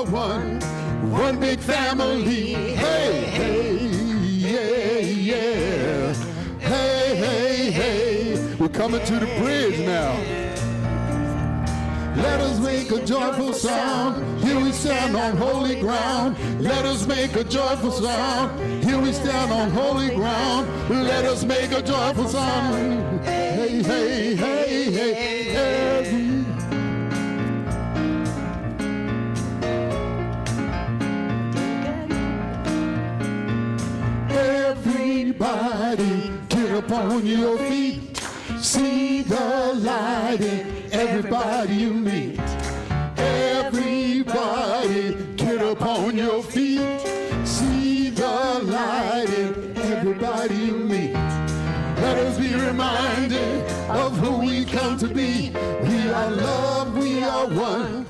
are one. One big family. Hey, hey, yeah, yeah. Hey, hey, hey. We're coming to the bridge now. Let us make a joyful sound. Here we stand on holy ground. Let us make a joyful sound. Here we stand on holy ground. Let us make a joyful sound. Hey, hey, hey, hey. Everybody get up on your feet. See the light in everybody you meet. Everybody get up on your feet. See the light in everybody you meet. Let us be reminded of who we come to be. We are love, we are one.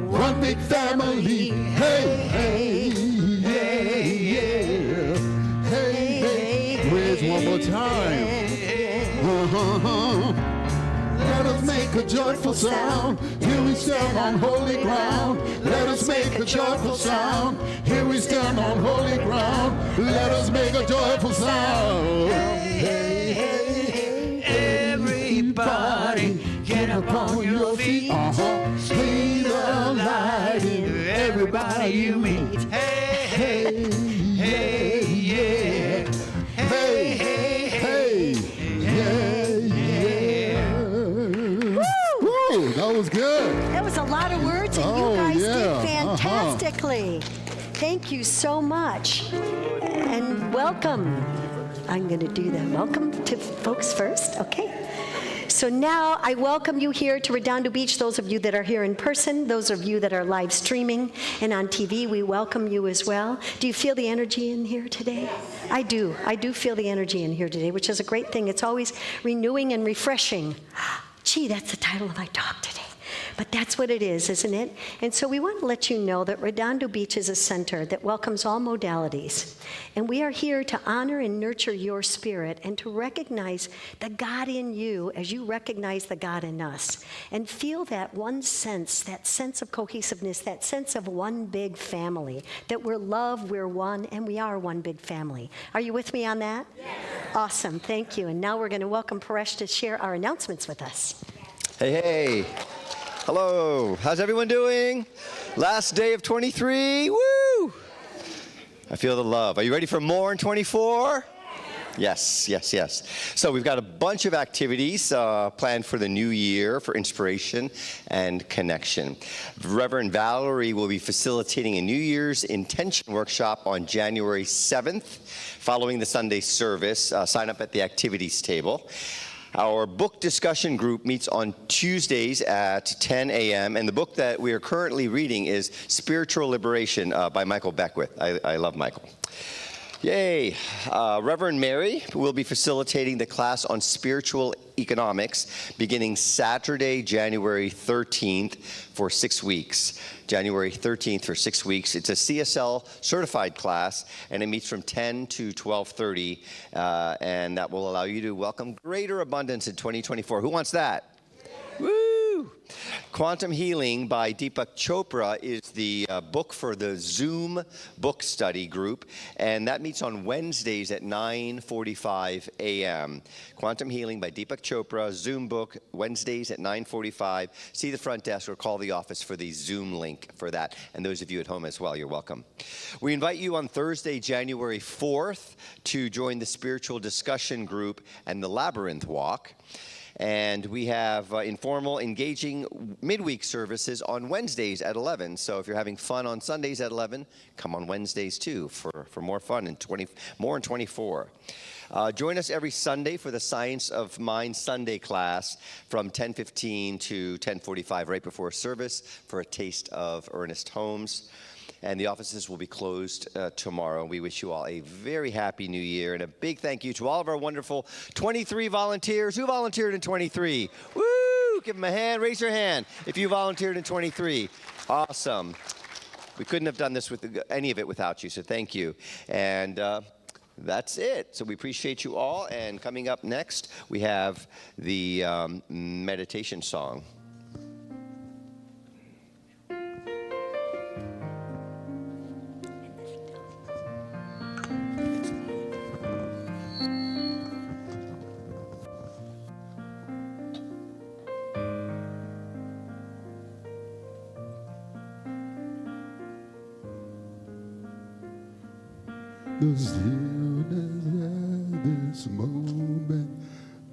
One big family. Hey, hey, yeah, yeah. Hey, hey. Where's one more time? Let us make a joyful sound. Here we stand on holy ground. Let us make a joyful sound. Here we stand on holy ground. Let us make a joyful sound. Hey, hey, hey. Everybody get up on your feet. See the light in everybody you meet. Hey, hey, hey, yeah. Hey, hey, hey, yeah, yeah. Woo! That was good. That was a lot of words, and you guys did fantastically. Thank you so much. And welcome. I'm going to do that. Welcome to folks first, okay? So now I welcome you here to Redondo Beach, those of you that are here in person, those of you that are live streaming and on TV, we welcome you as well. Do you feel the energy in here today? I do. I do feel the energy in here today, which is a great thing. It's always renewing and refreshing. Gee, that's the title of my talk today. But that's what it is, isn't it? And so we want to let you know that Redondo Beach is a center that welcomes all modalities. And we are here to honor and nurture your spirit and to recognize the God in you as you recognize the God in us. And feel that one sense, that sense of cohesiveness, that sense of one big family, that we're love, we're one, and we are one big family. Are you with me on that? Yes. Awesome, thank you. And now we're going to welcome Paresh to share our announcements with us. Hey, hey. Hello, how's everyone doing? Last day of 23, woo! I feel the love. Are you ready for more in 24? Yes, yes, yes. So we've got a bunch of activities planned for the new year for inspiration and connection. Reverend Valerie will be facilitating a New Year's Intention Workshop on January 7th, following the Sunday service. Sign up at the activities table. Our book discussion group meets on Tuesdays at 10 a.m. And the book that we are currently reading is Spiritual Liberation by Michael Beckwith. I love Michael. Yay. Reverend Mary will be facilitating the class on spiritual economics beginning Saturday, January 13th for 6 weeks. January 13th for 6 weeks. It's a CSL certified class, and it meets from 10 to 12:30, and that will allow you to welcome greater abundance in 2024. Who wants that? Woo! Quantum Healing by Deepak Chopra is the book for the Zoom book study group, and that meets on Wednesdays at 9:45 a.m. Quantum Healing by Deepak Chopra, Zoom book, Wednesdays at 9:45. See the front desk or call the office for the Zoom link for that. And those of you at home as well, you're welcome. We invite you on Thursday, January 4th, to join the spiritual discussion group and the Labyrinth Walk. And we have informal, engaging midweek services on Wednesdays at 11. So if you're having fun on Sundays at 11, come on Wednesdays too for more fun in 24. Join us every Sunday for the Science of Mind Sunday class from 10:15 to 10:45 right before service for a taste of Ernest Holmes. And the offices will be closed tomorrow. We wish you all a very happy new year. And a big thank you to all of our wonderful 23 volunteers. Who volunteered in 23? Woo! Give them a hand. Raise your hand if you volunteered in 23. Awesome. We couldn't have done this with any of it without you, so thank you. And that's it. So we appreciate you all. And coming up next, we have the meditation song. the stillness of this moment,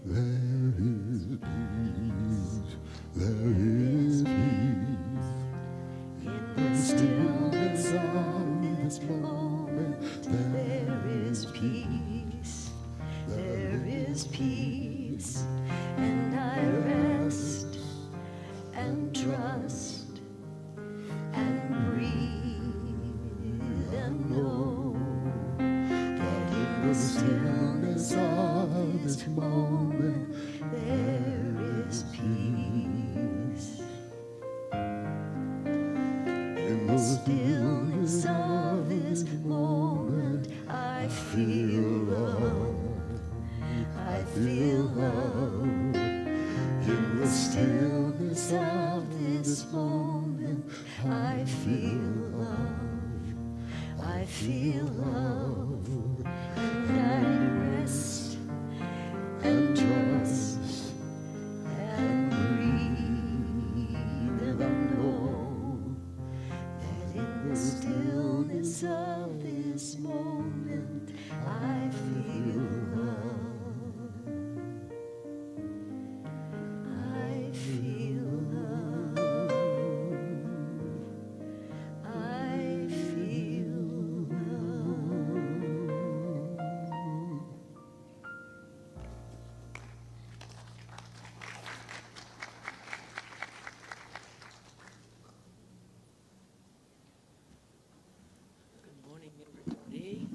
there is peace. There is peace. In the stillness of this moment, there is peace. There is peace, and I rest and trust and breathe and know that in the stillness of this moment there is peace. In the stillness of this moment I feel love. I feel love. In the stillness of this moment, I feel love. I feel love. And I rest and trust and breathe and know that in the stillness of this moment, I feel love. I feel love. I feel love. Good morning, everybody.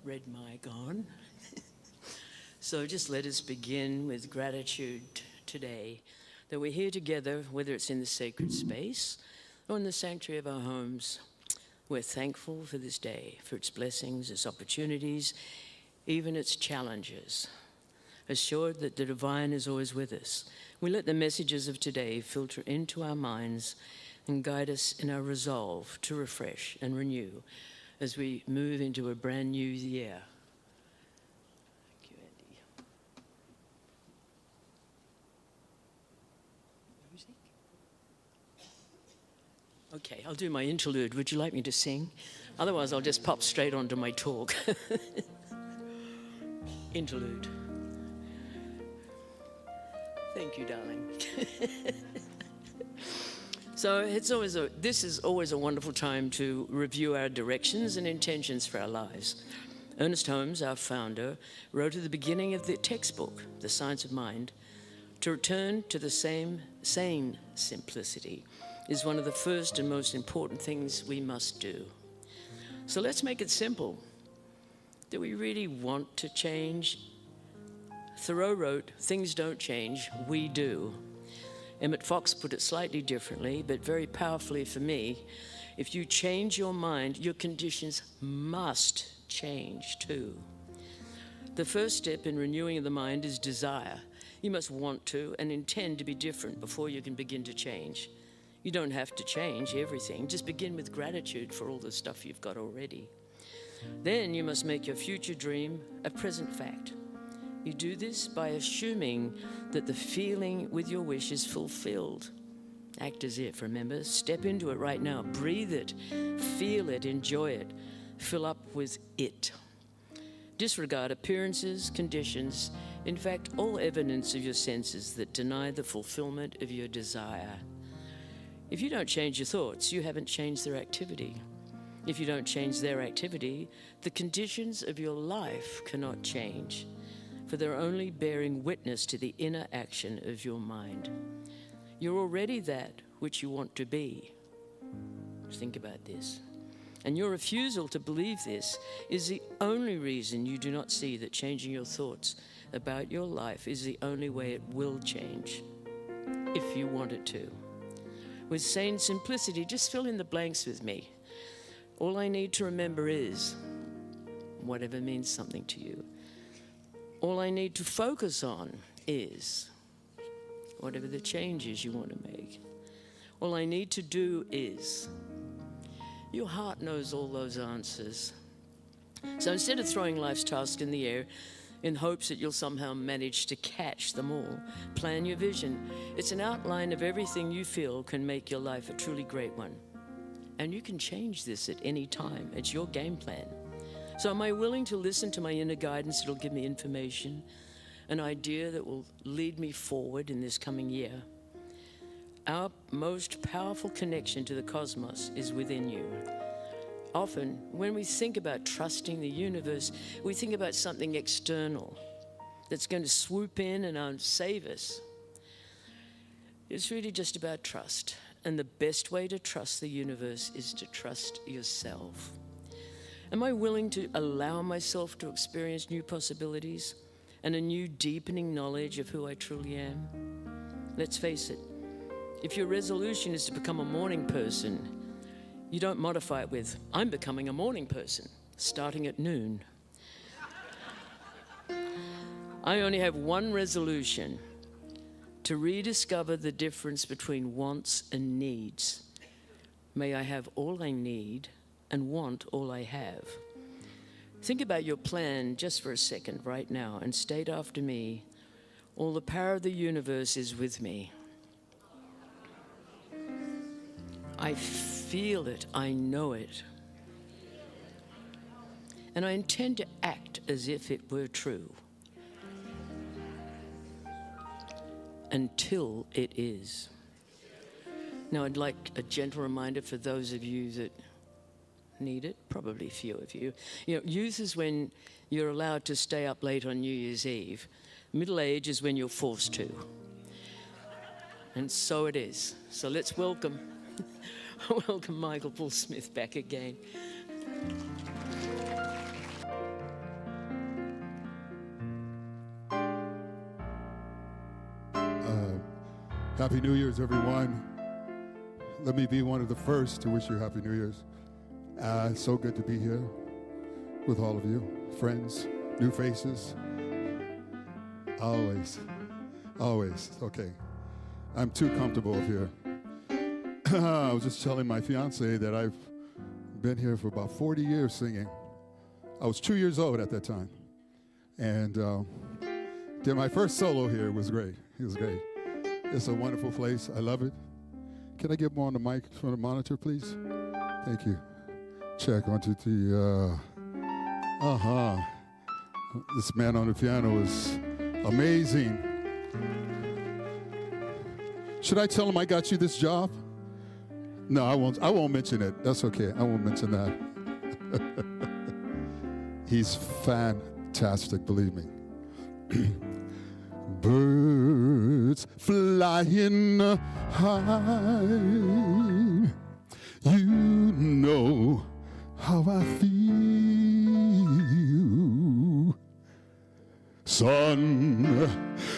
Red mic on. So just let us begin with gratitude today that we're here together, whether it's in the sacred space or in the sanctuary of our homes. We're thankful for this day, for its blessings, its opportunities, even its challenges. Assured that the divine is always with us, we let the messages of today filter into our minds and guide us in our resolve to refresh and renew as we move into a brand new year. Thank you, Andy. Music? Okay, I'll do my interlude. Would you like me to sing? Otherwise, I'll just pop straight onto my talk. Interlude. Thank you, darling. So this is always a wonderful time to review our directions and intentions for our lives. Ernest Holmes, our founder, wrote at the beginning of the textbook, The Science of Mind, to return to the sane simplicity is one of the first and most important things we must do. So let's make it simple. Do we really want to change? Thoreau wrote, "Things don't change, we do." Emmett Fox put it slightly differently, but very powerfully for me. If you change your mind, your conditions must change too. The first step in renewing the mind is desire. You must want to and intend to be different before you can begin to change. You don't have to change everything. Just begin with gratitude for all the stuff you've got already. Then you must make your future dream a present fact. You do this by assuming that the feeling with your wish is fulfilled. Act as if, remember? Step into it right now. Breathe it, feel it, enjoy it. Fill up with it. Disregard appearances, conditions, in fact, all evidence of your senses that deny the fulfillment of your desire. If you don't change your thoughts, you haven't changed their activity. If you don't change their activity, the conditions of your life cannot change, for they're only bearing witness to the inner action of your mind. You're already that which you want to be. Think about this. And your refusal to believe this is the only reason you do not see that changing your thoughts about your life is the only way it will change, if you want it to. With sane simplicity, just fill in the blanks with me. All I need to remember is whatever means something to you. All I need to focus on is whatever the change is you want to make. All I need to do is. Your heart knows all those answers. So instead of throwing life's tasks in the air in hopes that you'll somehow manage to catch them all, plan your vision. It's an outline of everything you feel can make your life a truly great one. And you can change this at any time. It's your game plan. So am I willing to listen to my inner guidance that'll give me information, an idea that will lead me forward in this coming year? Our most powerful connection to the cosmos is within you. Often, when we think about trusting the universe, we think about something external that's going to swoop in and save us. It's really just about trust. And the best way to trust the universe is to trust yourself. Am I willing to allow myself to experience new possibilities and a new deepening knowledge of who I truly am? Let's face it, if your resolution is to become a morning person, you don't modify it with, I'm becoming a morning person, starting at noon. I only have one resolution: to rediscover the difference between wants and needs. May I have all I need and want all I have. Think about your plan just for a second right now and state after me, all the power of the universe is with me. I feel it, I know it. And I intend to act as if it were true. Until it is. Now, I'd like a gentle reminder for those of you that need it, probably few of you. You know, youth is when you're allowed to stay up late on New Year's Eve. Middle age is when you're forced to. And so it is. So let's welcome Michael Paul Smith back again. Happy New Year's, everyone. Let me be one of the first to wish you Happy New Year's. It's so good to be here with all of you, friends, new faces. Always. Okay. I'm too comfortable up here. I was just telling my fiance that I've been here for about 40 years singing. I was 2 years old at that time. And did my first solo here. It was great. It was great. It's a wonderful place. I love it. Can I get more on the mic from the monitor, please? Thank you. Check 1, 2, 3. This man on the piano is amazing. Should I tell him I got you this job? No, I won't. I won't mention it. That's okay. I won't mention that. He's fantastic, believe me. Birds flying high, you know how I feel. Sun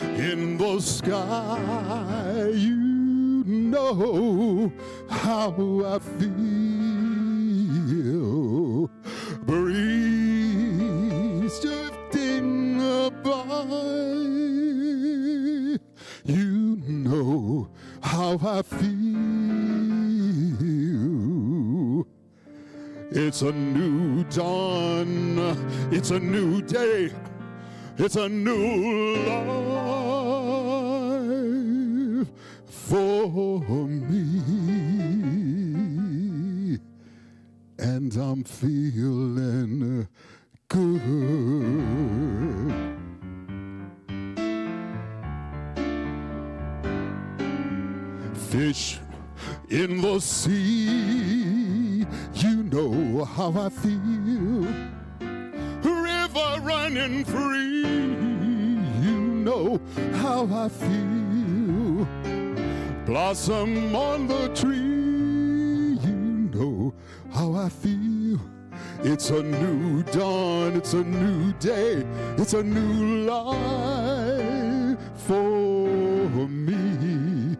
in the sky, you know how I feel. Breeze drifting by, you know how I feel. It's a new dawn, it's a new day, it's a new life for me. And I'm feeling good. Fish in the sea, you know how I feel. River running free, you know how I feel. Blossom on the tree, you know how I feel. It's a new dawn, it's a new day, it's a new life for me.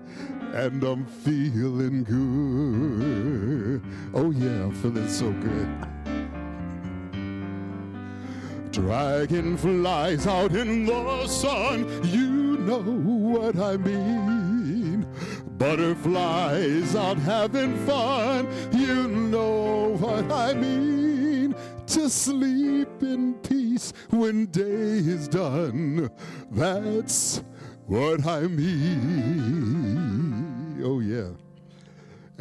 And I'm feeling good. Oh yeah, I'm feeling so good. Dragonflies out in the sun, you know what I mean. Butterflies out having fun, you know what I mean. To sleep in peace when day is done, that's what I mean. Oh yeah.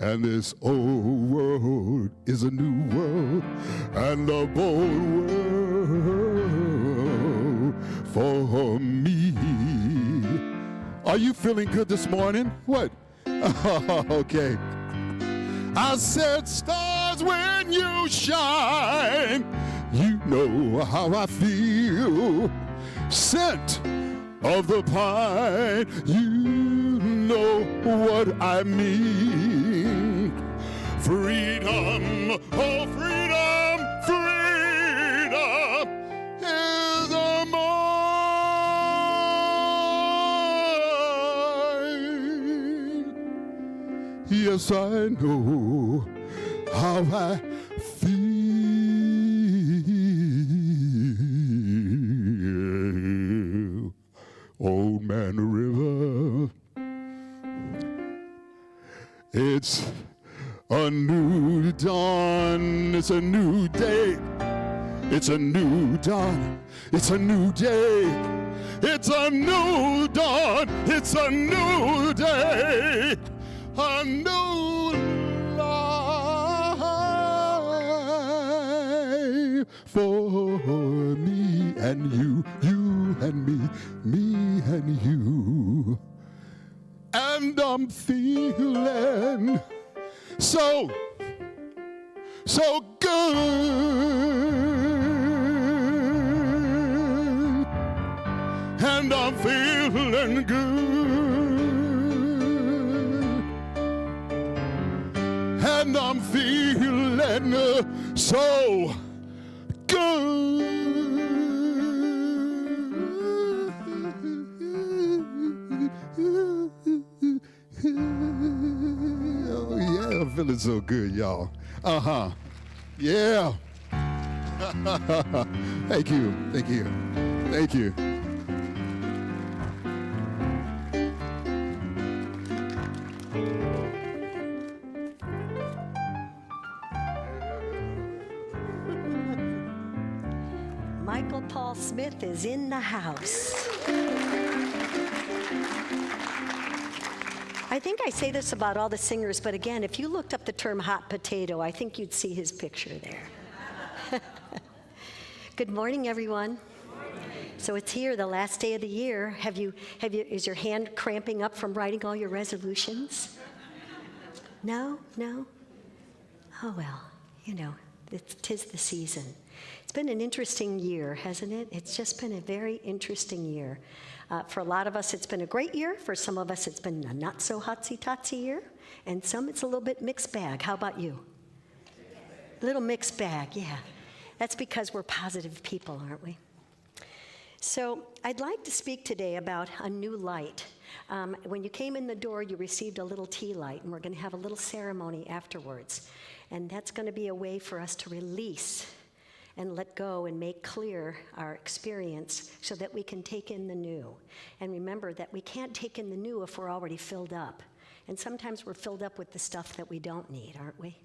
And this old world is a new world and a bold world for me. Are you feeling good this morning? What? Okay. I said, stars, when you shine, you know how I feel. Scent of the pine, you know what I mean. Freedom, oh freedom, freedom is mine. Yes, I know how I feel. Old Man River, it's a new dawn, it's a new day, it's a new dawn, it's a new day, it's a new dawn, it's a new day, a new life for me and you, you and me, me and you. And I'm feeling so good. And I'm feeling good. And I'm feeling so good. Oh yeah, I'm feeling so good, y'all. Yeah. Thank you, thank you, thank you. Michael Paul Smith is in the house. I think I say this about all the singers, but again, if you looked up the term hot potato, I think you'd see his picture there. Good morning, everyone. So it's here, the last day of the year. Is your hand cramping up from writing all your resolutions? No? Oh well, you know, tis the season. It's been an interesting year, hasn't it? It's just been a very interesting year. For a lot of us, it's been a great year. For some of us, it's been a not so hotsy-totsy year. And some, it's a little bit mixed bag. How about you? A little mixed bag, yeah. That's because we're positive people, aren't we? So I'd like to speak today about a new light. When you came in the door, you received a little tea light, and we're going to have a little ceremony afterwards. And that's going to be a way for us to release and let go and make clear our experience so that we can take in the new. And remember that we can't take in the new if we're already filled up. And sometimes we're filled up with the stuff that we don't need, aren't we?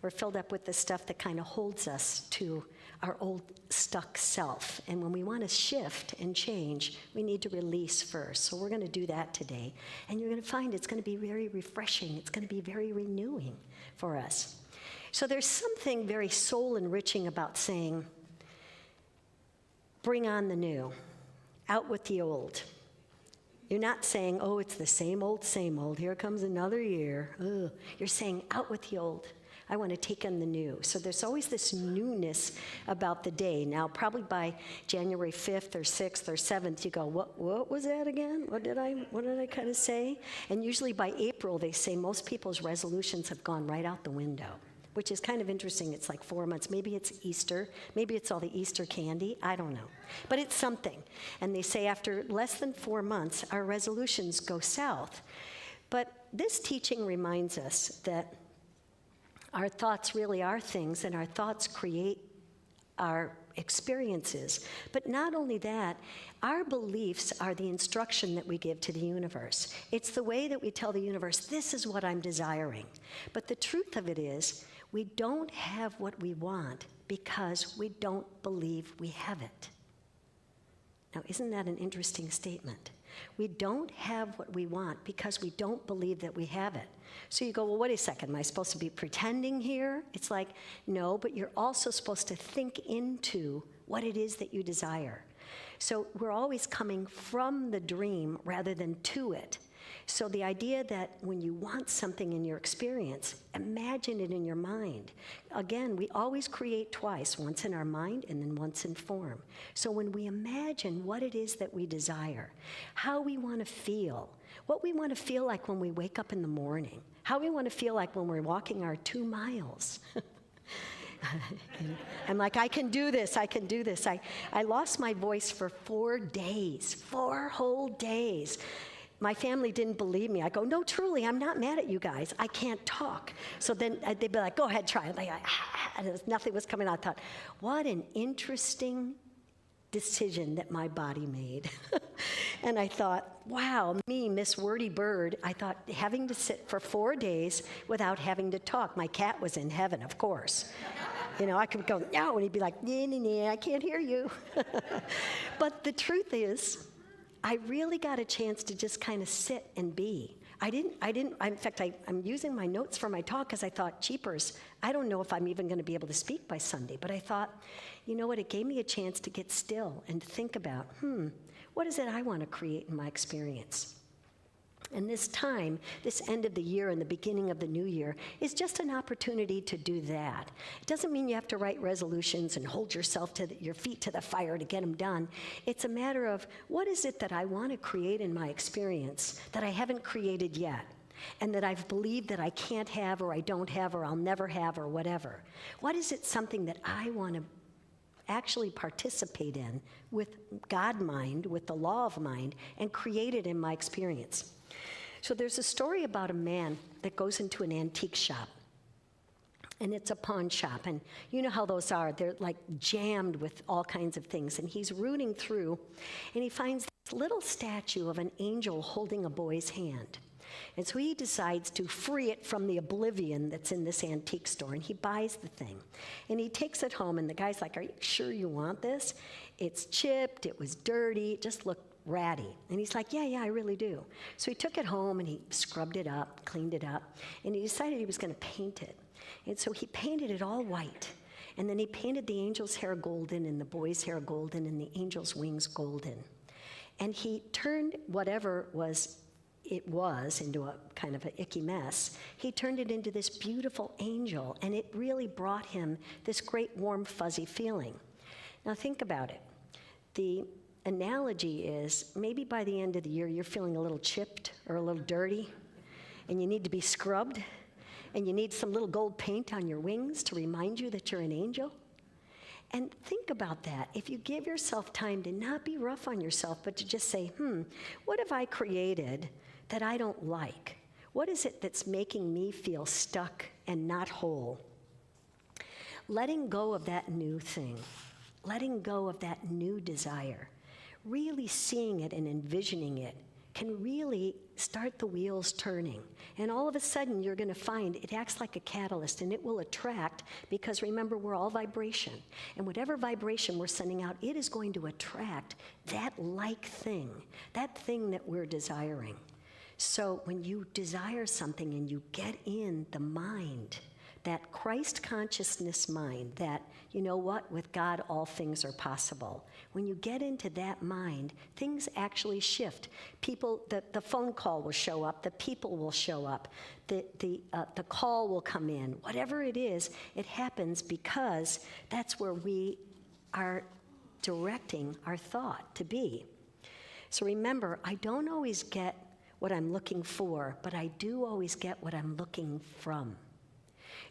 We're filled up with the stuff that kind of holds us to our old stuck self. And when we want to shift and change, we need to release first. So we're going to do that today. And you're going to find it's going to be very refreshing. It's going to be very renewing for us. So there's something very soul-enriching about saying, bring on the new, out with the old. You're not saying, oh, it's the same old, here comes another year. Ugh. You're saying, out with the old. I want to take on the new. So there's always this newness about the day. Now, probably by January 5th or 6th or 7th, you go, what was that again? What did I kind of say? And usually by April, they say most people's resolutions have gone right out the window, which is kind of interesting. It's like 4 months. Maybe it's Easter. Maybe it's all the Easter candy. I don't know. But it's something. And they say after less than 4 months, our resolutions go south. But this teaching reminds us that our thoughts really are things, and our thoughts create our experiences. But not only that, our beliefs are the instruction that we give to the universe. It's the way that we tell the universe, this is what I'm desiring. But the truth of it is, we don't have what we want because we don't believe we have it. Now, isn't that an interesting statement? We don't have what we want because we don't believe that we have it. So you go, well, wait a second, am I supposed to be pretending here? It's like, no, but you're also supposed to think into what it is that you desire. So we're always coming from the dream rather than to it. So the idea that when you want something in your experience, imagine it in your mind. Again, we always create twice, once in our mind and then once in form. So when we imagine what it is that we desire, how we want to feel, what we want to feel like when we wake up in the morning, how we want to feel like when we're walking our 2 miles. I'm like, I can do this, I can do this. I lost my voice for 4 days, 4 whole days. My family didn't believe me. I go, no, truly, I'm not mad at you guys. I can't talk. So then they'd be like, go ahead, try it. And nothing was coming out. I thought, what an interesting decision that my body made. And I thought, wow, me, Miss Wordy Bird, I thought having to sit for 4 days without having to talk. My cat was in heaven, of course. You know, I could go, no, and he'd be like, nah, I can't hear you. But the truth is, I really got a chance to just kind of sit and be. In fact, I'm using my notes for my talk because I thought, jeepers, I don't know if I'm even going to be able to speak by Sunday. But I thought, you know what, it gave me a chance to get still and think about, what is it I want to create in my experience? And this time, this end of the year and the beginning of the new year, is just an opportunity to do that. It doesn't mean you have to write resolutions and hold yourself to your feet to the fire to get them done. It's a matter of, what is it that I want to create in my experience that I haven't created yet, and that I've believed that I can't have, or I don't have, or I'll never have, or whatever? What is it, something that I want to actually participate in with God mind, with the law of mind, and create it in my experience? So there's a story about a man that goes into an antique shop. And it's a pawn shop. And you know how those are. They're like jammed with all kinds of things. And he's rooting through, and he finds this little statue of an angel holding a boy's hand. And so he decides to free it from the oblivion that's in this antique store. And he buys the thing. And he takes it home. And the guy's like, are you sure you want this? It's chipped. It was dirty. It just looked ratty. And he's like, yeah, I really do. So he took it home and he scrubbed it up, cleaned it up, and he decided he was going to paint it. And so he painted it all white. And then he painted the angel's hair golden and the boy's hair golden and the angel's wings golden. And he turned whatever it was into a kind of an icky mess. He turned it into this beautiful angel, and it really brought him this great warm fuzzy feeling. Now think about it. The analogy is, maybe by the end of the year you're feeling a little chipped or a little dirty, and you need to be scrubbed, and you need some little gold paint on your wings to remind you that you're an angel. And think about that. If you give yourself time to not be rough on yourself, but to just say, what have I created that I don't like? What is it that's making me feel stuck and not whole? Letting go of that new thing, letting go of that new desire, really seeing it and envisioning it can really start the wheels turning. And all of a sudden, you're going to find it acts like a catalyst, and it will attract, because remember, we're all vibration. And whatever vibration we're sending out, it is going to attract that like thing, that thing that we're desiring. So when you desire something and you get in the mind, that Christ consciousness mind, that, you know what, with God all things are possible. When you get into that mind, things actually shift. People, the phone call will show up, the people will show up, the call will come in. Whatever it is, it happens because that's where we are directing our thought to be. So remember, I don't always get what I'm looking for, but I do always get what I'm looking from.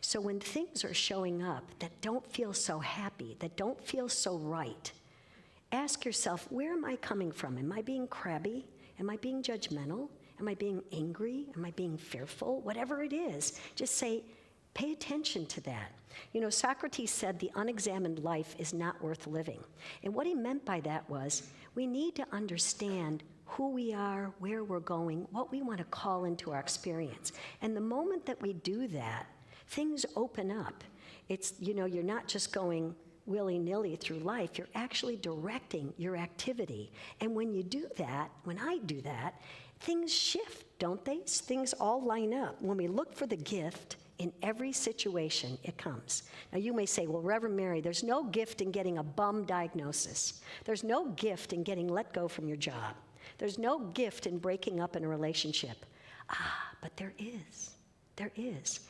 So when things are showing up that don't feel so happy, that don't feel so right, ask yourself, where am I coming from? Am I being crabby? Am I being judgmental? Am I being angry? Am I being fearful? Whatever it is, just say, pay attention to that. You know, Socrates said the unexamined life is not worth living. And what he meant by that was, we need to understand who we are, where we're going, what we want to call into our experience. And the moment that we do that, things open up. It's, you know, you're not just going willy-nilly through life. You're actually directing your activity. And when you do that, when I do that, things shift, don't they? Things all line up. When we look for the gift in every situation, it comes. Now you may say, well, Reverend Mary, there's no gift in getting a bum diagnosis. There's no gift in getting let go from your job. There's no gift in breaking up in a relationship. But there is. There is.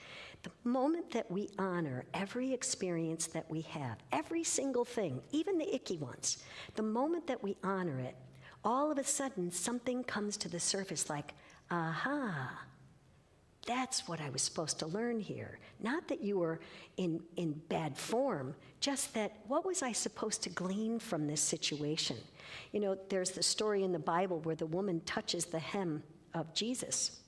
The moment that we honor every experience that we have, every single thing, even the icky ones, the moment that we honor it, all of a sudden something comes to the surface like, aha, that's what I was supposed to learn here. Not that you were in bad form, just that what was I supposed to glean from this situation? You know, there's the story in the Bible where the woman touches the hem of Jesus.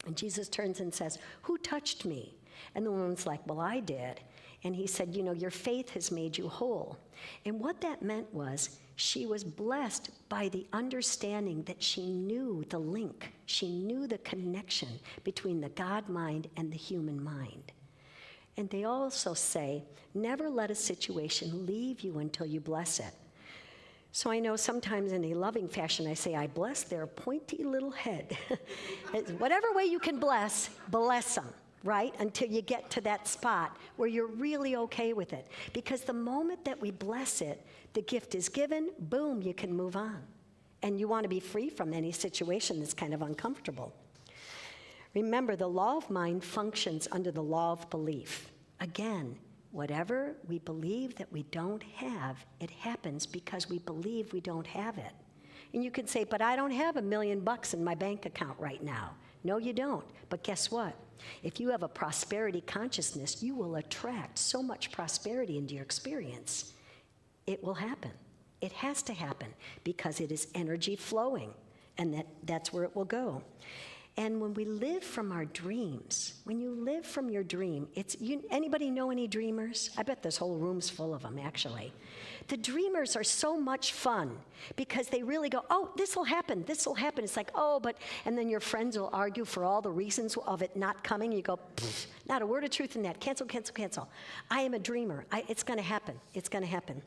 And Jesus turns and says, who touched me? And the woman's like, well, I did. And he said, you know, your faith has made you whole. And what that meant was she was blessed by the understanding that she knew the link. She knew the connection between the God mind and the human mind. And they also say, never let a situation leave you until you bless it. So I know sometimes in a loving fashion, I say, I bless their pointy little head. Whatever way you can bless them, right? Until you get to that spot where you're really okay with it. Because the moment that we bless it, the gift is given, boom, you can move on. And you want to be free from any situation that's kind of uncomfortable. Remember, the law of mind functions under the law of belief. Again, whatever we believe that we don't have, it happens because we believe we don't have it. And you can say, but I don't have $1 million in my bank account right now. No, you don't. But guess what? If you have a prosperity consciousness, you will attract so much prosperity into your experience. It will happen. It has to happen because it is energy flowing, and that's where it will go. And when we live from our dreams, when you live from your dream, anybody know any dreamers? I bet this whole room's full of them, actually. The dreamers are so much fun because they really go, oh, this will happen. It's like, oh, but, and then your friends will argue for all the reasons of it not coming. You go, not a word of truth in that. Cancel. I am a dreamer. It's going to happen. It's going to happen.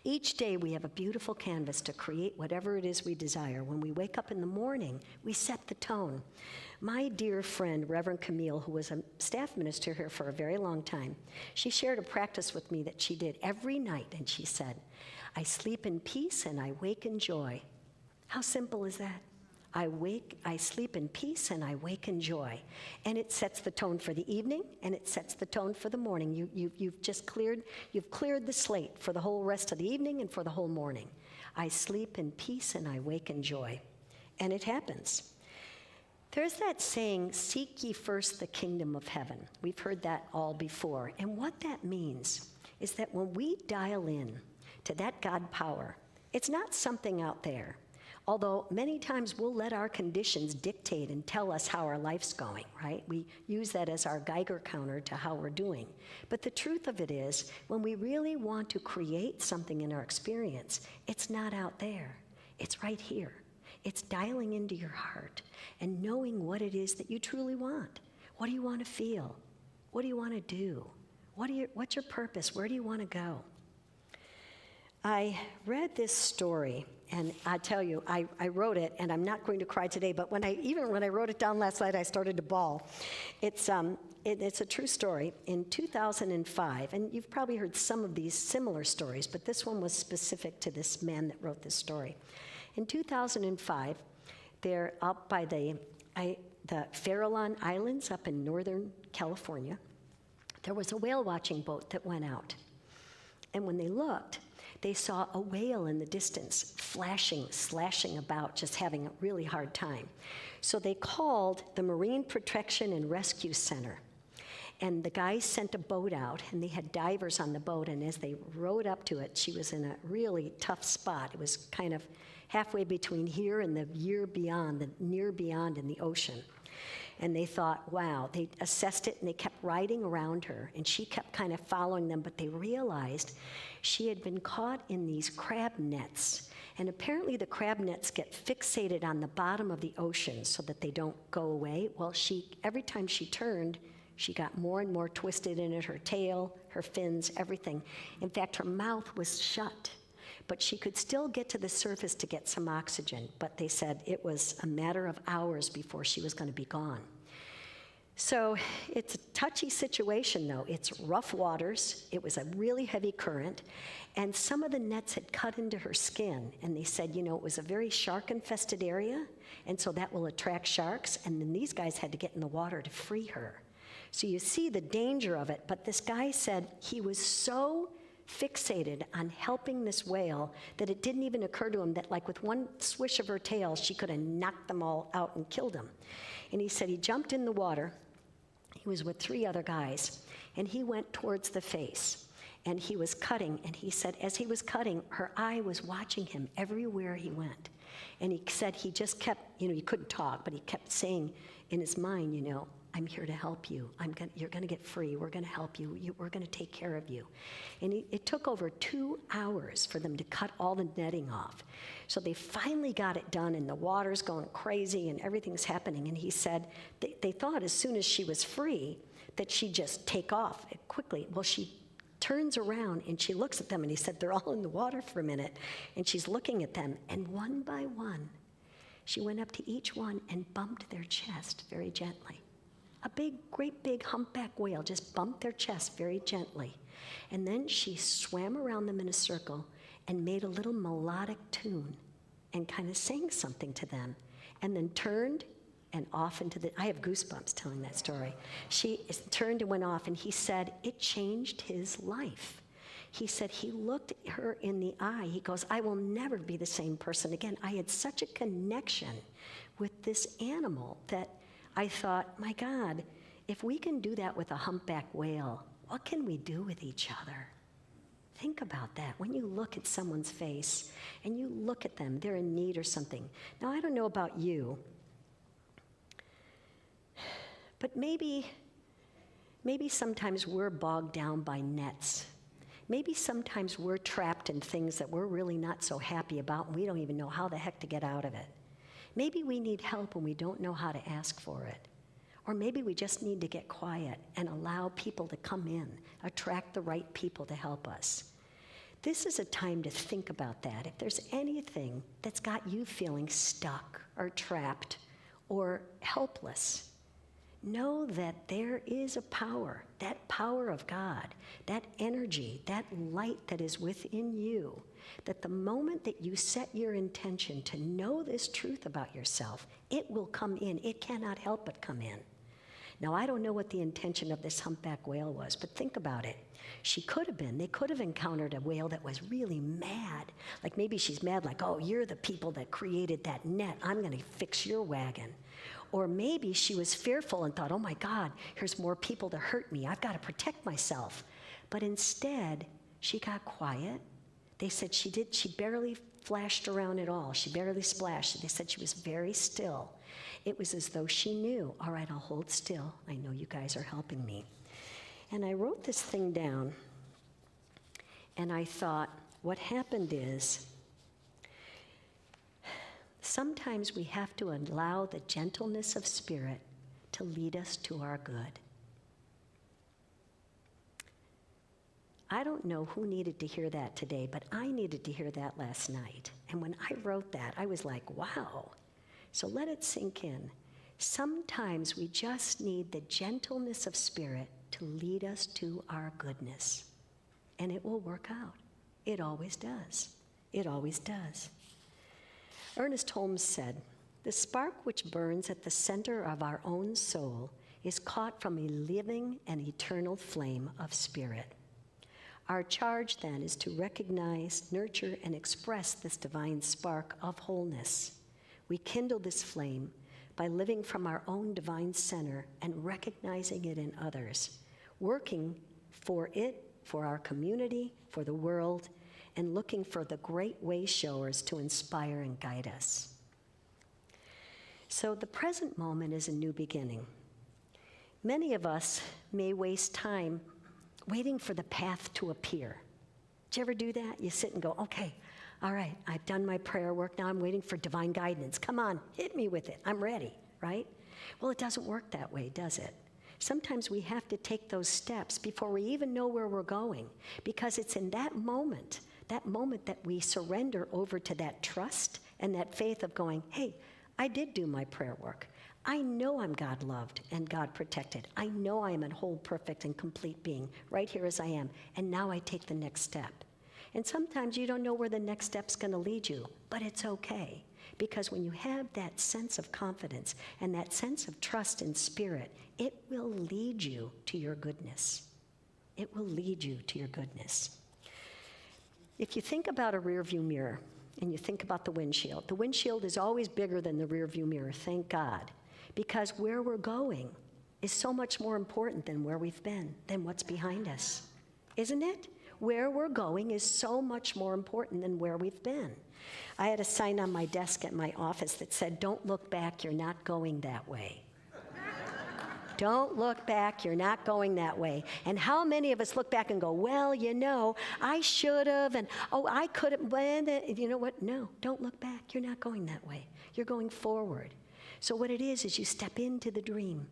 Each day we have a beautiful canvas to create whatever it is we desire. When we wake up in the morning, we set the tone. My dear friend, Reverend Camille, who was a staff minister here for a very long time, she shared a practice with me that she did every night, and she said, I sleep in peace and I wake in joy. How simple is that? I sleep in peace and I wake in joy. And it sets the tone for the evening and it sets the tone for the morning. You've cleared the slate for the whole rest of the evening and for the whole morning. I sleep in peace and I wake in joy. And it happens. There's that saying, seek ye first the kingdom of heaven. We've heard that all before. And what that means is that when we dial in to that God power, it's not something out there. Although many times we'll let our conditions dictate and tell us how our life's going, right? We use that as our Geiger counter to how we're doing. But the truth of it is, when we really want to create something in our experience, it's not out there. It's right here. It's dialing into your heart and knowing what it is that you truly want. What do you want to feel? What do you want to do? What's your purpose? Where do you want to go? I read this story, and I tell you, I wrote it, and I'm not going to cry today, but when I wrote it down last night, I started to bawl. It's a true story. In 2005, and you've probably heard some of these similar stories, but this one was specific to this man that wrote this story. In 2005, they're up by the Farallon Islands up in Northern California. There was a whale watching boat that went out. And when they looked, they saw a whale in the distance, slashing about, just having a really hard time. So they called the Marine Protection and Rescue Center. And the guys sent a boat out, and they had divers on the boat, and as they rowed up to it, she was in a really tough spot. It was kind of halfway between here and the near beyond in the ocean. And they thought, wow, they assessed it and they kept riding around her and she kept kind of following them, but they realized she had been caught in these crab nets. And apparently the crab nets get fixated on the bottom of the ocean so that they don't go away. Well, every time she turned, She got more and more twisted in it, her tail, her fins, everything. In fact, her mouth was shut, but she could still get to the surface to get some oxygen. But they said it was a matter of hours before she was going to be gone. So it's a touchy situation, though. It's rough waters. It was a really heavy current. And some of the nets had cut into her skin. And they said, you know, it was a very shark-infested area, and so that will attract sharks. And then these guys had to get in the water to free her. So you see the danger of it. But this guy said he was so fixated on helping this whale that it didn't even occur to him that, like, with one swish of her tail, she could have knocked them all out and killed them. And he said he jumped in the water. He was with 3 other guys, and he went towards the face, and he was cutting, and he said as he was cutting, her eye was watching him everywhere he went. And he said he just kept, you know, he couldn't talk, but he kept saying in his mind, you know, I'm here to help you. You're going to get free. We're going to help you. We're going to take care of you. And it took over 2 hours for them to cut all the netting off. So they finally got it done, and the water's going crazy, and everything's happening. And he said they thought as soon as she was free that she'd just take off quickly. Well, she turns around, and she looks at them, and he said they're all in the water for a minute, and she's looking at them, and one by one, she went up to each one and bumped their chest very gently. A great big humpback whale just bumped their chest very gently. And then she swam around them in a circle and made a little melodic tune and kind of sang something to them, and then turned and off into the, I have goosebumps telling that story. She turned and went off, and he said it changed his life. He said he looked her in the eye. He goes, I will never be the same person again. I had such a connection with this animal that I thought, my God, if we can do that with a humpback whale, what can we do with each other? Think about that. When you look at someone's face and you look at them, they're in need or something. Now, I don't know about you, but maybe sometimes we're bogged down by nets. Maybe sometimes we're trapped in things that we're really not so happy about, and we don't even know how the heck to get out of it. Maybe we need help and we don't know how to ask for it. Or maybe we just need to get quiet and allow people to come in, attract the right people to help us. This is a time to think about that. If there's anything that's got you feeling stuck or trapped or helpless, know that there is a power, that power of God, that energy, that light that is within you, that the moment that you set your intention to know this truth about yourself, it will come in. It cannot help but come in. Now, I don't know what the intention of this humpback whale was, but think about it. They could have encountered a whale that was really mad. Like maybe she's mad, like, oh, you're the people that created that net. I'm going to fix your wagon. Or maybe she was fearful and thought, oh my God, here's more people to hurt me. I've got to protect myself. But instead, she got quiet. They said she barely flashed around at all. She barely splashed. They said she was very still. It was as though she knew, all right, I'll hold still. I know you guys are helping me. And I wrote this thing down, and I thought, what happened is, sometimes we have to allow the gentleness of spirit to lead us to our good. I don't know who needed to hear that today, but I needed to hear that last night. And when I wrote that, I was like, wow. So let it sink in. Sometimes we just need the gentleness of spirit to lead us to our goodness. And it will work out. It always does. It always does. Ernest Holmes said, the spark which burns at the center of our own soul is caught from a living and eternal flame of spirit. Our charge then is to recognize, nurture, and express this divine spark of wholeness. We kindle this flame by living from our own divine center and recognizing it in others, working for it, for our community, for the world, and looking for the great way showers to inspire and guide us. So the present moment is a new beginning. Many of us may waste time waiting for the path to appear. Did you ever do that? You sit and go, okay, all right, I've done my prayer work, now I'm waiting for divine guidance. Come on, hit me with it, I'm ready, right? Well, it doesn't work that way, does it? Sometimes we have to take those steps before we even know where we're going, because it's in that moment that we surrender over to that trust and that faith of going, hey, I did do my prayer work. I know I'm God loved and God protected. I know I am a whole, perfect, and complete being right here as I am. And now I take the next step. And sometimes you don't know where the next step's going to lead you, but it's okay. Because when you have that sense of confidence and that sense of trust in spirit, it will lead you to your goodness. It will lead you to your goodness. If you think about a rearview mirror and you think about the windshield is always bigger than the rearview mirror, thank God. Because where we're going is so much more important than where we've been, than what's behind us. Isn't it? Where we're going is so much more important than where we've been. I had a sign on my desk at my office that said, don't look back, you're not going that way. Don't look back, you're not going that way. And how many of us look back and go, well, you know, I should have, and oh, I could have, you know what? No, don't look back, you're not going that way. You're going forward. So what it is you step into the dream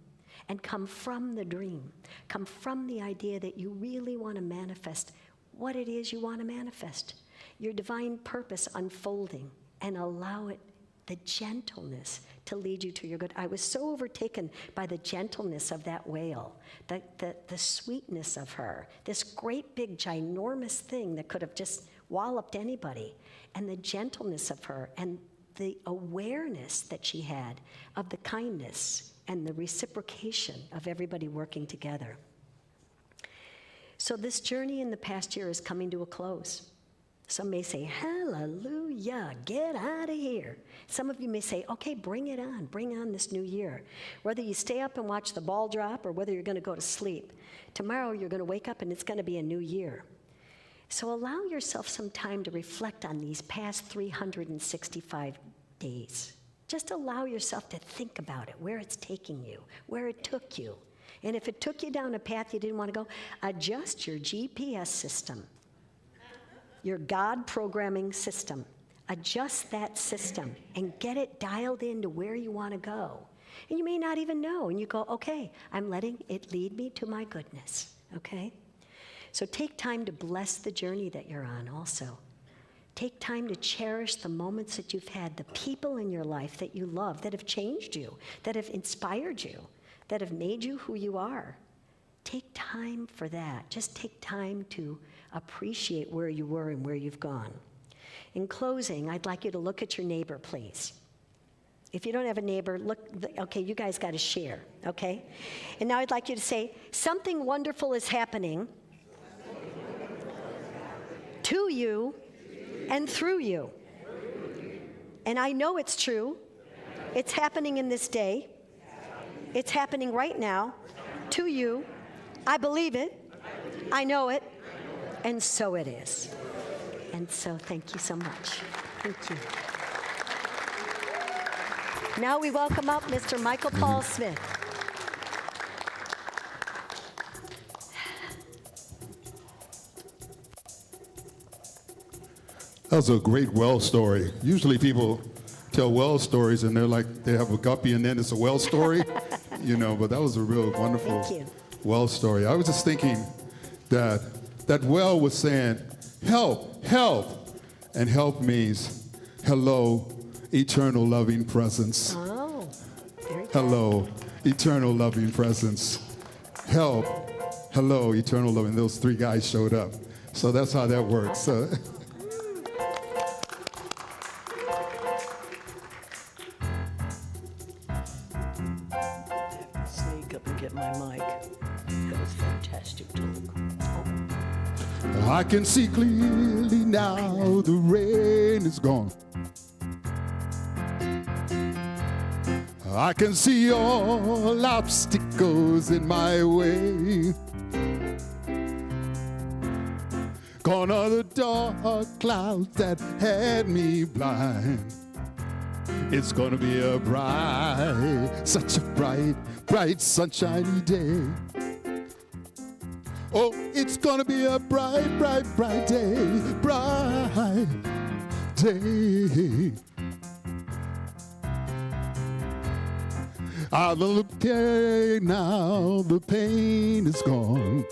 and come from the dream, come from the idea that you really want to manifest what it is you want to manifest, your divine purpose unfolding, and allow it, the gentleness, to lead you to your good. I was so overtaken by the gentleness of that whale, the sweetness of her, this great big ginormous thing that could have just walloped anybody, and the gentleness of her, and the awareness that she had of the kindness and the reciprocation of everybody working together. So this journey in the past year is coming to a close. Some may say, hallelujah, get out of here. Some of you may say, okay, bring on this new year. Whether you stay up and watch the ball drop or whether you're going to go to sleep, tomorrow you're going to wake up and it's going to be a new year. So allow yourself some time to reflect on these past 365 days. Just allow yourself to think about it, where it's taking you, where it took you. And if it took you down a path you didn't want to go, adjust your GPS system, your God programming system. Adjust that system and get it dialed into where you want to go. And you may not even know, and you go, okay, I'm letting it lead me to my goodness, okay? So take time to bless the journey that you're on also. Take time to cherish the moments that you've had, the people in your life that you love, that have changed you, that have inspired you, that have made you who you are. Take time for that. Just take time to appreciate where you were and where you've gone. In closing, I'd like you to look at your neighbor, please. If you don't have a neighbor, look, okay, you guys got to share, okay? And now I'd like you to say, something wonderful is happening to you and through you. And I know it's true. It's happening in this day. It's happening right now to you. I believe it. I know it. And so it is. And so thank you so much. Thank you. Now we welcome up Mr. Michael Paul Smith. That was a great well story. Usually people tell well stories and they're like, they have a guppy and then it's a well story, you know, but that was a real wonderful well story. I was just thinking that that well was saying, help, help. And help means hello, eternal loving presence. Oh, very good. Hello, eternal loving presence. Help, hello, eternal loving. Those three guys showed up. So that's how that works. Sneak up and get my mic. That was fantastic talk. I can see clearly now the rain is gone. I can see all obstacles in my way. Gone are the dark clouds that had me blind. It's gonna be a bright, such a bright, bright, sunshiny day. Oh, it's gonna be a bright, bright, bright day, bright day. Okay, now the pain is gone.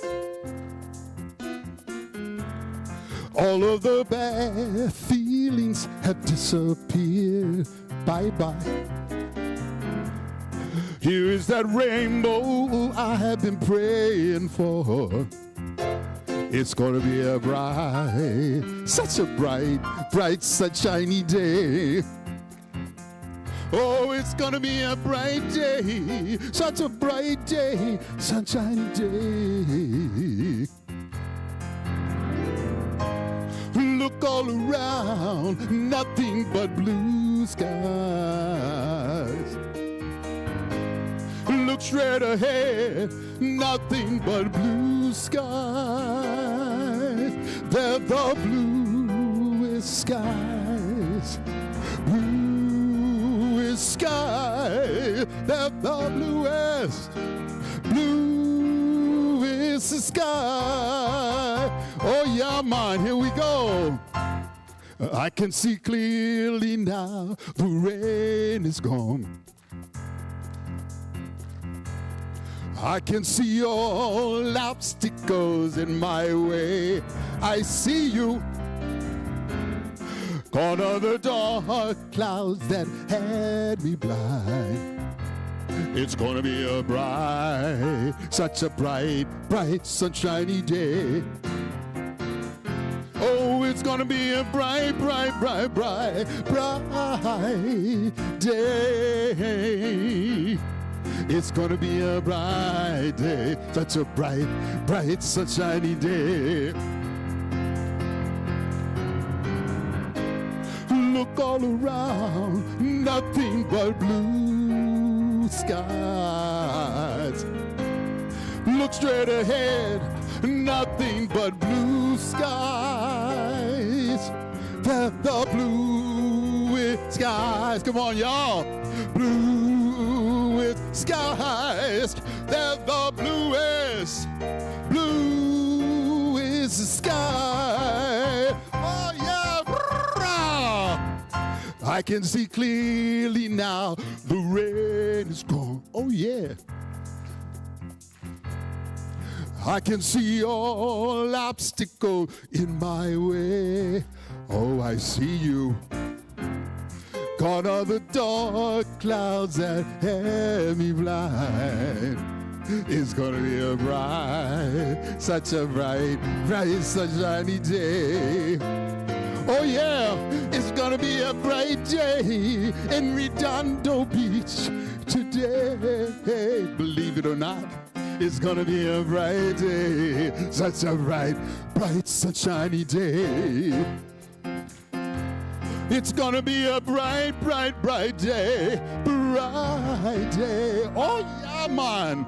All of the bad feelings have disappeared. Bye-bye. Here is that rainbow I have been praying for. It's gonna be a such a bright, sunshiny day. Oh, it's gonna be a bright day, such a bright day, sunshiny day. Look all around, nothing but blue skies. Look straight ahead, nothing but blue skies. They're the bluest skies. Bluest sky. They're the bluest sky. Oh yeah, man, here we go. I can see clearly now, the rain is gone. I can see all obstacles in my way. I see you. Gone are the dark clouds that had me blind. It's gonna be a such a bright, sunshiny day. Oh, it's gonna be a bright day. It's gonna be a bright day, such a bright, sunshiny day. Look all around, nothing but blue skies. Look straight ahead, nothing but blue skies. The bluest skies. Come on, y'all. Bluest skies. They're the bluest sky. Oh, yeah. I can see clearly now. The rain is gone. Oh, yeah. I can see all obstacles in my way. Oh, I see you. Gone are the dark clouds that had me blind. It's gonna be a such a bright, sunshiny day. Oh yeah, it's gonna be a bright day in Redondo Beach today. Believe it or not, it's gonna be a bright day, such a bright, sunshiny day. It's gonna be a bright day, bright day. Oh yeah, man.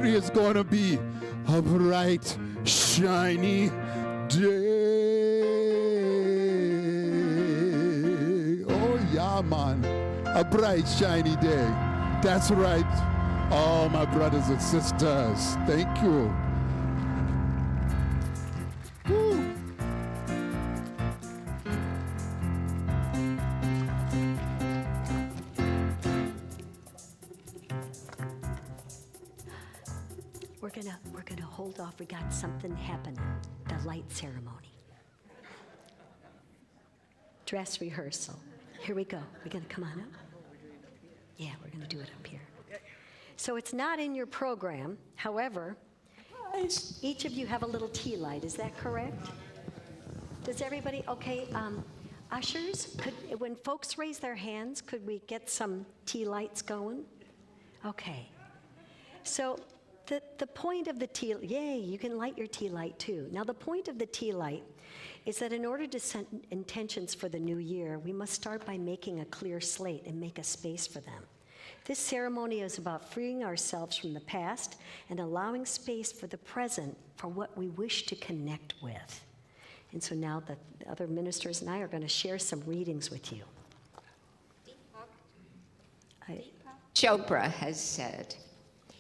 It's gonna be a bright, shiny day. Oh yeah, man. A bright, shiny day. That's right. Oh, my brothers and sisters, thank you. Woo. We're gonna hold off. We got something happening. The light ceremony. Dress rehearsal. Here we go. We're gonna come on up. Yeah, we're gonna do it up here. So it's not in your program. However, each of you have a little tea light. Is that correct? Does everybody? Okay. Ushers, when folks raise their hands, could we get some tea lights going? Okay. So the point of the tea, yay, you can light your tea light too. Now the point of the tea light is that in order to set intentions for the new year, we must start by making a clear slate and make a space for them. This ceremony is about freeing ourselves from the past and allowing space for the present for what we wish to connect with. And so now the other ministers and I are going to share some readings with you. Chopra has said,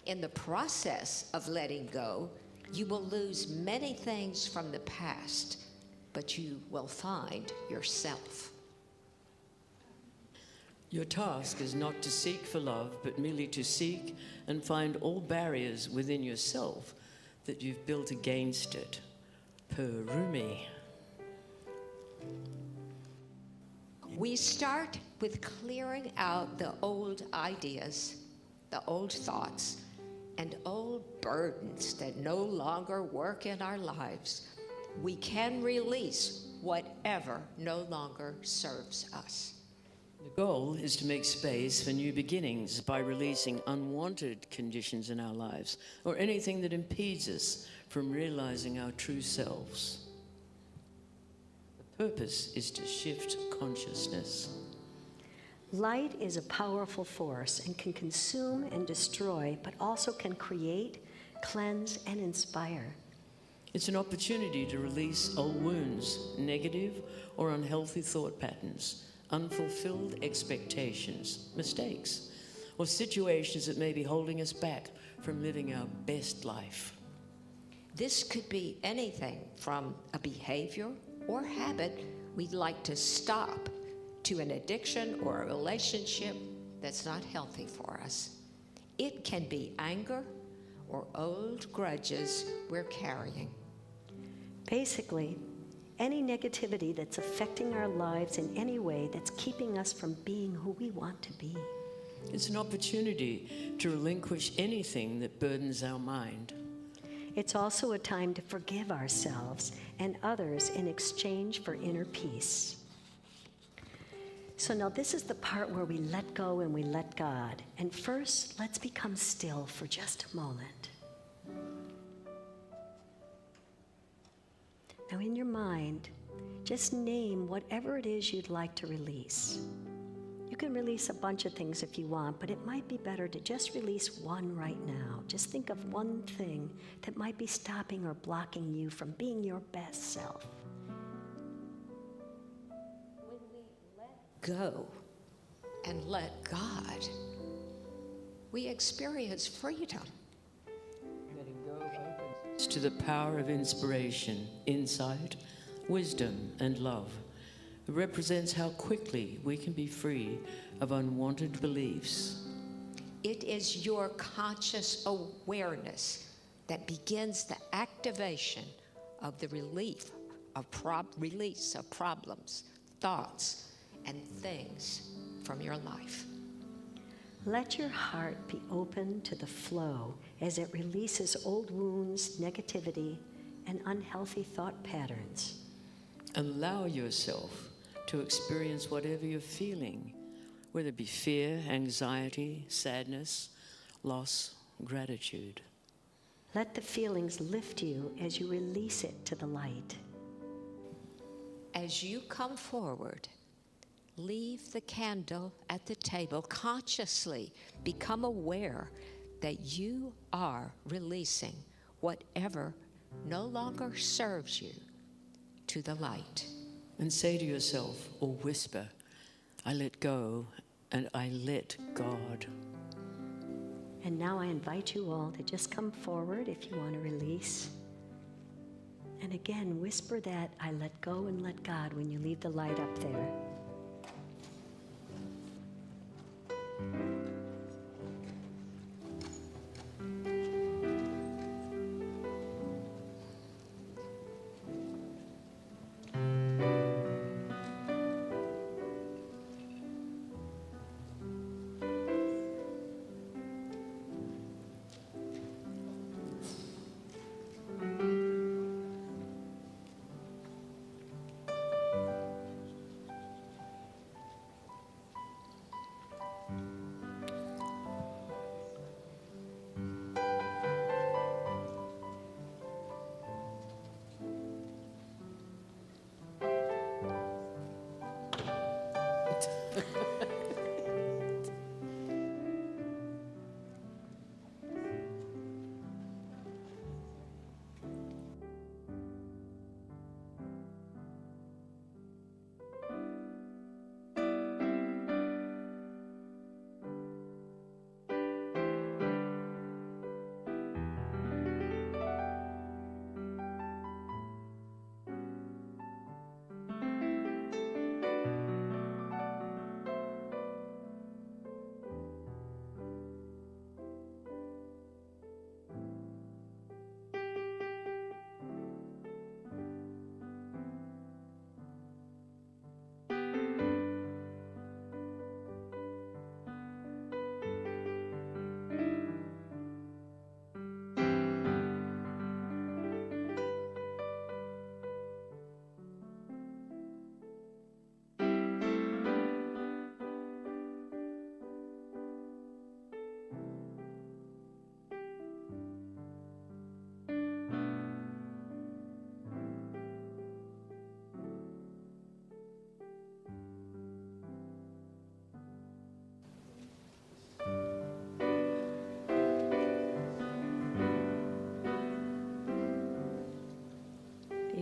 in the process of letting go, you will lose many things from the past, but you will find yourself. Your task is not to seek for love, but merely to seek and find all barriers within yourself that you've built against it. Per Rumi. We start with clearing out the old ideas, the old thoughts, and old burdens that no longer work in our lives. We can release whatever no longer serves us. The goal is to make space for new beginnings by releasing unwanted conditions in our lives or anything that impedes us from realizing our true selves. The purpose is to shift consciousness. Light is a powerful force and can consume and destroy, but also can create, cleanse, and inspire. It's an opportunity to release old wounds, negative or unhealthy thought patterns, unfulfilled expectations, mistakes, or situations that may be holding us back from living our best life. This could be anything from a behavior or habit we'd like to stop to an addiction or a relationship that's not healthy for us. It can be anger or old grudges we're carrying. Basically, any negativity that's affecting our lives in any way that's keeping us from being who we want to be. It's an opportunity to relinquish anything that burdens our mind. It's also a time to forgive ourselves and others in exchange for inner peace. So now this is the part where we let go and we let God. And first, let's become still for just a moment. Now in your mind, just name whatever it is you'd like to release. You can release a bunch of things if you want, but it might be better to just release one right now. Just think of one thing that might be stopping or blocking you from being your best self. When we let go and let God, we experience freedom. Letting go opens to the power of inspiration, insight, wisdom, and love. It represents how quickly we can be free of unwanted beliefs. It is your conscious awareness that begins the activation of the release of problems, thoughts, and things from your life. Let your heart be open to the flow as it releases old wounds, negativity, and unhealthy thought patterns. Allow yourself to experience whatever you're feeling, whether it be fear, anxiety, sadness, loss, gratitude. Let the feelings lift you as you release it to the light. As you come forward, leave the candle at the table consciously. Become aware that you are releasing whatever no longer serves you to the light. And say to yourself, or whisper, I let go and I let God. And now I invite you all to just come forward if you want to release. And again, whisper that I let go and let God when you leave the light up there.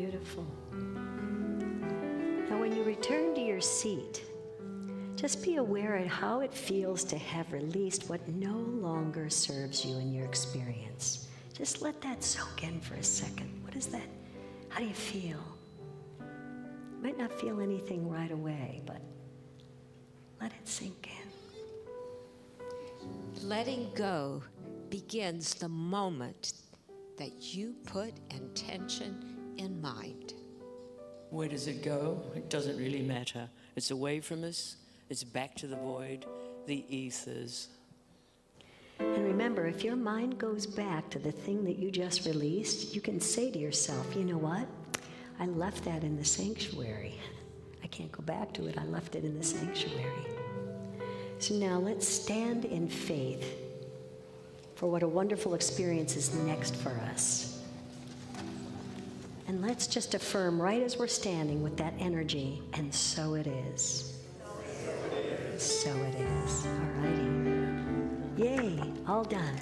Beautiful. Now, when you return to your seat, just be aware of how it feels to have released what no longer serves you in your experience. Just let that soak in for a second. What is that? How do you feel? You might not feel anything right away, but let it sink in. Letting go begins the moment that you put intention in mind. Where does it go? It doesn't really matter. It's away from us. It's back to the void, the ethers. And remember, if your mind goes back to the thing that you just released, you can say to yourself, you know what? I left that in the sanctuary. I can't go back to it. I left it in the sanctuary. So now let's stand in faith for what a wonderful experience is next for us. And let's just affirm right as we're standing with that energy, and so it is. So it is. All righty. Yay, all done.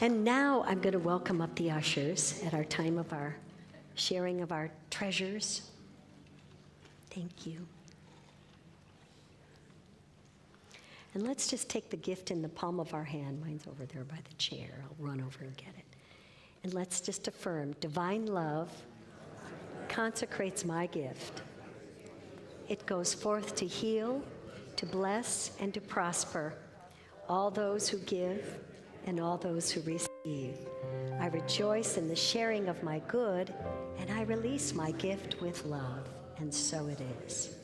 And now I'm going to welcome up the ushers at our time of our sharing of our treasures. Thank you. And let's just take the gift in the palm of our hand. Mine's over there by the chair. I'll run over and get it. And let's just affirm, divine love consecrates my gift. It goes forth to heal, to bless, and to prosper all those who give and all those who receive. I rejoice in the sharing of my good, and I release my gift with love. And so it is.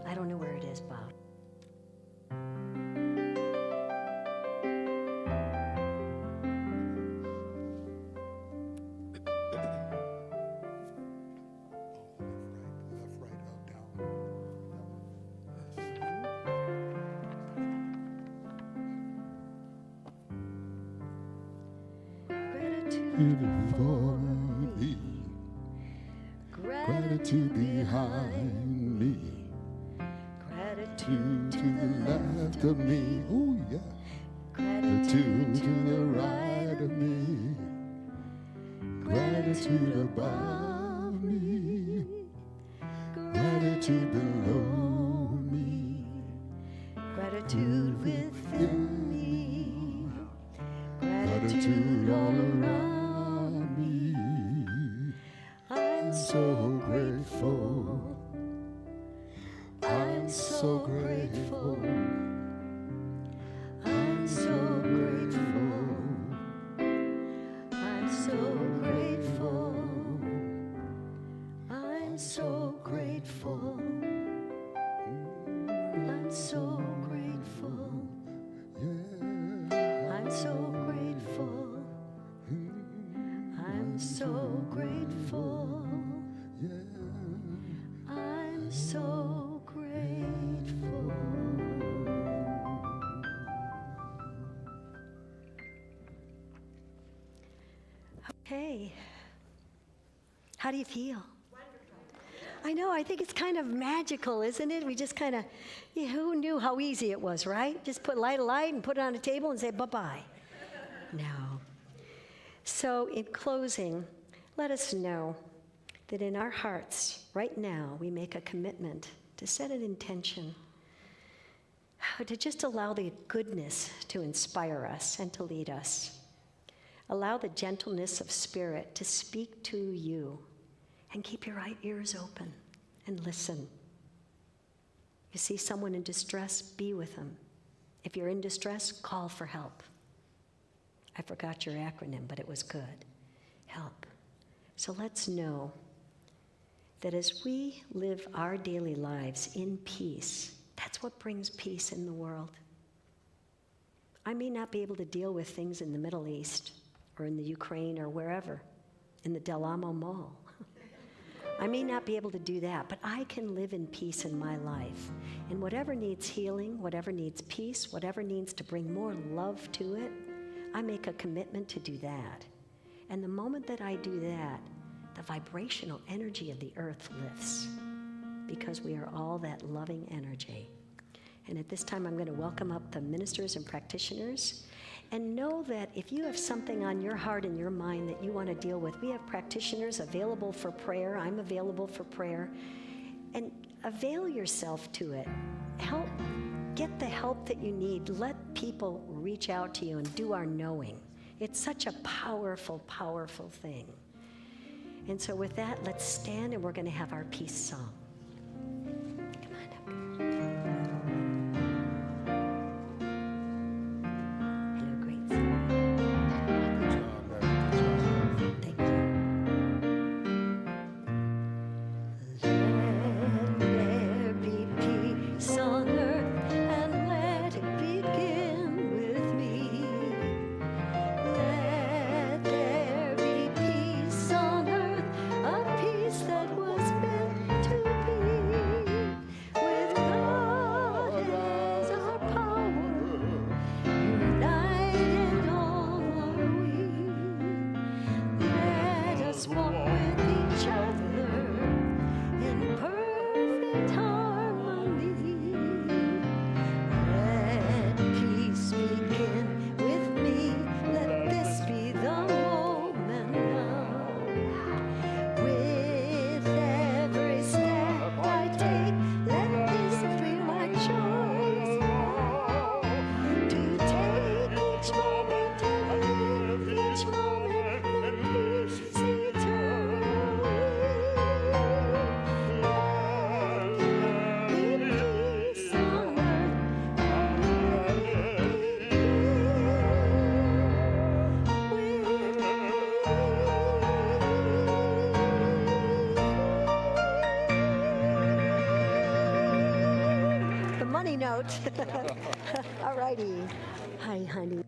I don't know where it is, Bob. For me, gratitude behind me, gratitude to the left of me, oh yeah, gratitude to the right of me, gratitude above me, gratitude below me, gratitude within me, gratitude all around. I'm so grateful. I'm so grateful. I'm so grateful. I'm so grateful. I'm so grateful. I'm so grateful. I'm so grateful. I'm so grateful. I'm so grateful. Okay. How do you feel? I know, I think it's kind of magical, isn't it? We just kind of, who knew how easy it was, right? Just light a light and put it on a table and say bye-bye. No. So in closing, let us know that in our hearts, right now, we make a commitment to set an intention, to just allow the goodness to inspire us and to lead us. Allow the gentleness of spirit to speak to you, and keep your right ears open and listen. You see someone in distress, be with them. If you're in distress, call for help. I forgot your acronym, but it was good. Help. So let's know that as we live our daily lives in peace, that's what brings peace in the world. I may not be able to deal with things in the Middle East or in the Ukraine or wherever, in the Del Amo Mall. I may not be able to do that, but I can live in peace in my life. And whatever needs healing, whatever needs peace, whatever needs to bring more love to it, I make a commitment to do that. And the moment that I do that, the vibrational energy of the earth lifts because we are all that loving energy. And at this time, I'm going to welcome up the ministers and practitioners. And know that if you have something on your heart and your mind that you want to deal with, we have practitioners available for prayer. I'm available for prayer. And avail yourself to it. Get the help that you need. Let people reach out to you and do our knowing. It's such a powerful, powerful thing. And so with that, let's stand and we're going to have our peace song. Come on up. Hello, great song. Thank you. Let there be peace on earth and let it begin with me. Let there be peace on earth, a peace that was meant to be. With God as our power, united all are we. Let us walk with each other in perfect harmony. Let peace begin with me. Let this be the moment now. With every step I take, let this be my choice now. To take each moment and live each moment in peace eternally. Let there be peace on earth and let it begin with me. The money note. All righty. Hi, honey.